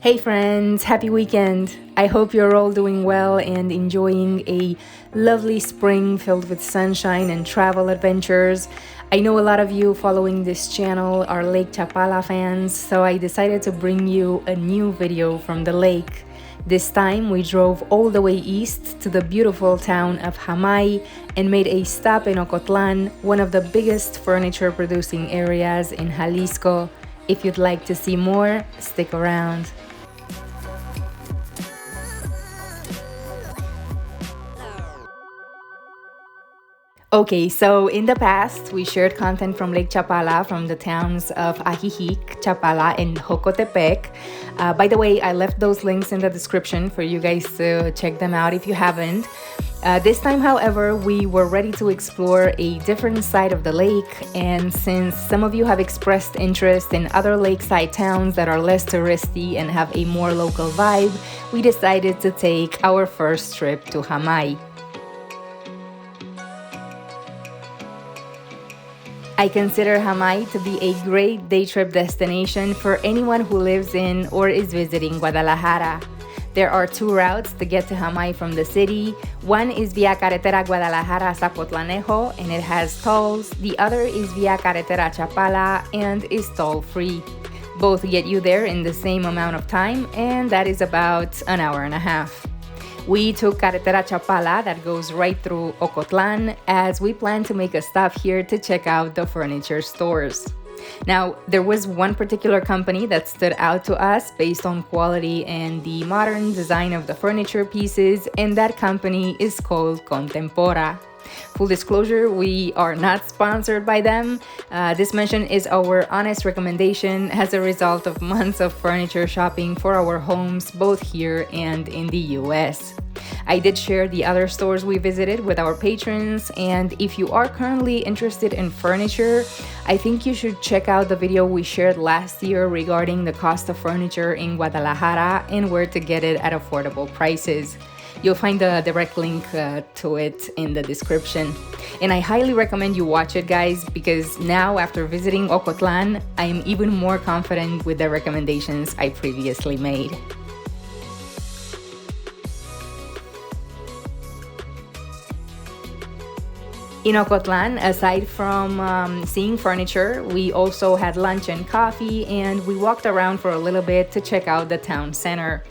Hey friends, happy weekend. I hope you're all doing well and enjoying a lovely spring filled with sunshine and travel adventures. I know a lot of you following this channel are Lake Chapala fans, so I decided to bring you a new video from the lake. This time we drove all the way east to the beautiful town of Jamay and made a stop in Ocotlan, one of the biggest furniture producing areas in Jalisco. If you'd like to see more, stick around. Okay, so in the past, we shared content from Lake Chapala from the towns of Ajijic, Chapala, and Jocotepec. By the way, I left those links in the description for you guys to check them out if you haven't. This time, however, we were ready to explore a different side of the lake, and since some of you have expressed interest in other lakeside towns that are less touristy and have a more local vibe, we decided to take our first trip to Jamay. I consider Jamay to be a great day trip destination for anyone who lives in or is visiting Guadalajara. There are two routes to get to Jamay from the city. One is via Carretera Guadalajara-Zapotlanejo and it has tolls. The other is via Carretera Chapala and is toll-free. Both get you there in the same amount of time, and that is about an hour and a half. We took Carretera Chapala that goes right through Ocotlan, as we plan to make a stop here to check out the furniture stores. Now, there was one particular company that stood out to us based on quality and the modern design of the furniture pieces, and that company is called Contempora. Full disclosure, we are not sponsored by them. This mention is our honest recommendation as a result of months of furniture shopping for our homes, both here and in the US. I did share the other stores we visited with our patrons, and if you are currently interested in furniture, I think you should check out the video we shared last year regarding the cost of furniture in Guadalajara and where to get it at affordable prices. You'll find the direct link to it in the description. And I highly recommend you watch it, guys, because now after visiting Ocotlan, I am even more confident with the recommendations I previously made. In Ocotlan, aside from seeing furniture, we also had lunch and coffee, and we walked around for a little bit to check out the town center.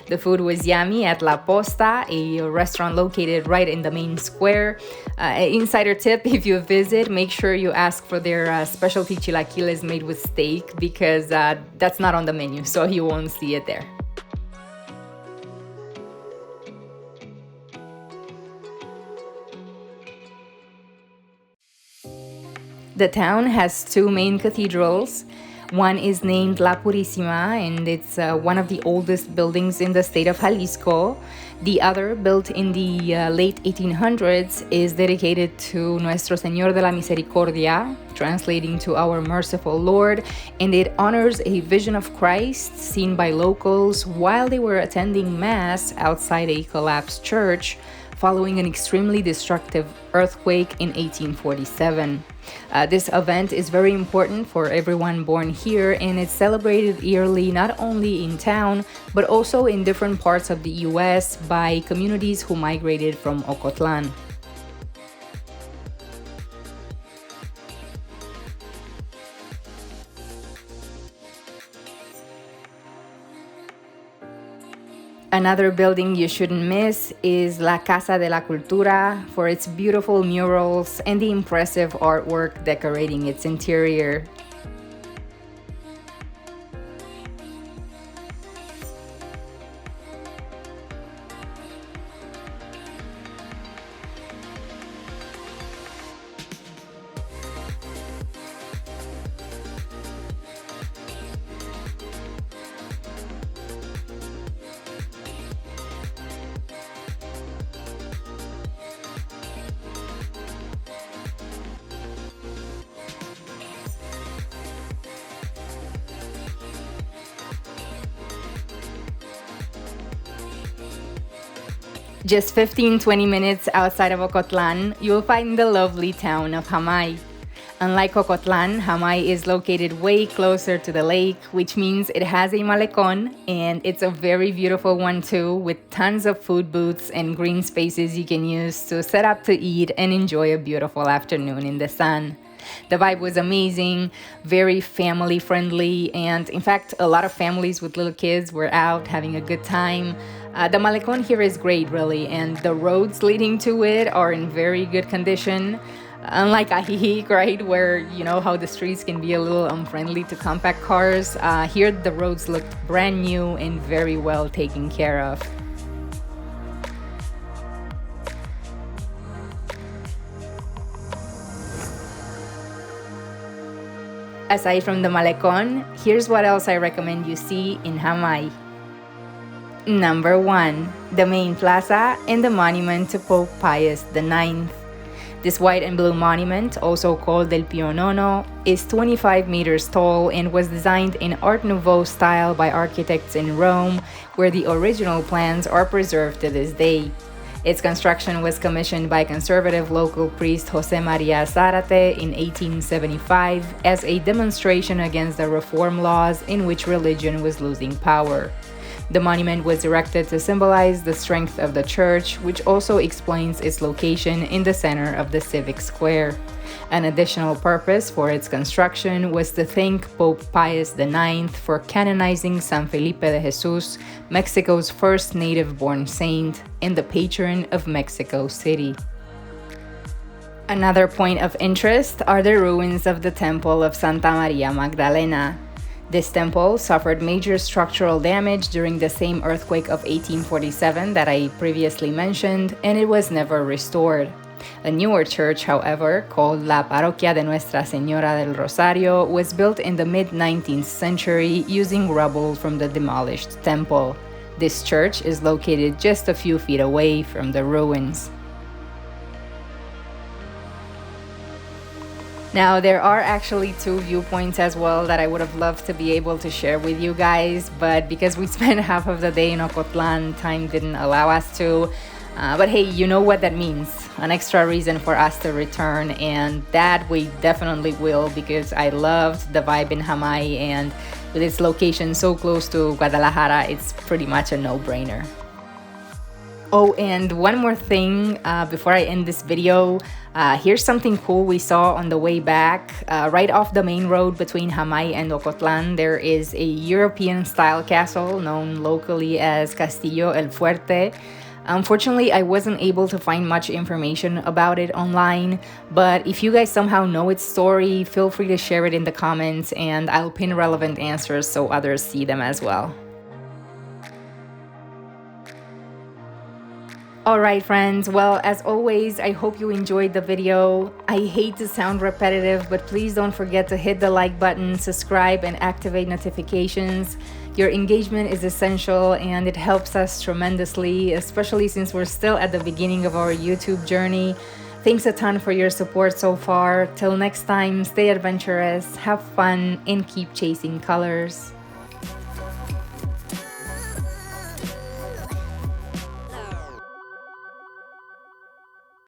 The food was yummy at La Posta, a restaurant located right in the main square. Insider tip, if you visit, make sure you ask for their specialty chilaquiles made with steak, because that's not on the menu, so you won't see it there. The town has two main cathedrals. One is named La Purísima, and it's one of the oldest buildings in the state of Jalisco. The other, built in the late 1800s, is dedicated to Nuestro Señor de la Misericordia, translating to Our Merciful Lord, and it honors a vision of Christ seen by locals while they were attending Mass outside a collapsed church following an extremely destructive earthquake in 1847. This event is very important for everyone born here, and it's celebrated yearly not only in town, but also in different parts of the US by communities who migrated from Ocotlan. Another building you shouldn't miss is La Casa de la Cultura for its beautiful murals and the impressive artwork decorating its interior. Just 15-20 minutes outside of Ocotlan, you'll find the lovely town of Jamay. Unlike Ocotlan, Jamay is located way closer to the lake, which means it has a malecón, and it's a very beautiful one too, with tons of food booths and green spaces you can use to set up to eat and enjoy a beautiful afternoon in the sun. The vibe was amazing, very family friendly, and in fact, a lot of families with little kids were out having a good time. The malecón here is great, really, and the roads leading to it are in very good condition. Unlike Ajijic, right, where you know how the streets can be a little unfriendly to compact cars, here the roads looked brand new and very well taken care of. Aside from the malecón, here's what else I recommend you see in Jamay. Number 1, the main plaza and the monument to Pope Pius IX. This white and blue monument, also called Del Pio Nono, is 25 meters tall and was designed in Art Nouveau style by architects in Rome, where the original plans are preserved to this day. Its construction was commissioned by conservative local priest José María Zárate in 1875 as a demonstration against the reform laws in which religion was losing power. The monument was erected to symbolize the strength of the church, which also explains its location in the center of the civic square. An additional purpose for its construction was to thank Pope Pius IX for canonizing San Felipe de Jesus, Mexico's first native-born saint and the patron of Mexico City. Another point of interest are the ruins of the Temple of Santa Maria Magdalena. This temple suffered major structural damage during the same earthquake of 1847 that I previously mentioned, and it was never restored. A newer church, however, called La Parroquia de Nuestra Señora del Rosario, was built in the mid-19th century using rubble from the demolished temple. This church is located just a few feet away from the ruins. Now, there are actually 2 viewpoints as well that I would have loved to be able to share with you guys, but because we spent half of the day in Ocotlan, time didn't allow us to. But hey, you know what that means. An extra reason for us to return, and that we definitely will, because I loved the vibe in Jamay, and with its location so close to Guadalajara, it's pretty much a no-brainer. Oh, and one more thing before I end this video. Here's something cool we saw on the way back. Right off the main road between Jamay and Ocotlan, there is a European-style castle known locally as Castillo El Fuerte. Unfortunately, I wasn't able to find much information about it online, but if you guys somehow know its story, feel free to share it in the comments and I'll pin relevant answers so others see them as well. Alright friends, well, as always, I hope you enjoyed the video. I hate to sound repetitive, but please don't forget to hit the like button, subscribe, and activate notifications. Your engagement is essential and it helps us tremendously, especially since we're still at the beginning of our YouTube journey. Thanks a ton for your support so far. Till next time, stay adventurous, have fun, and keep chasing colors.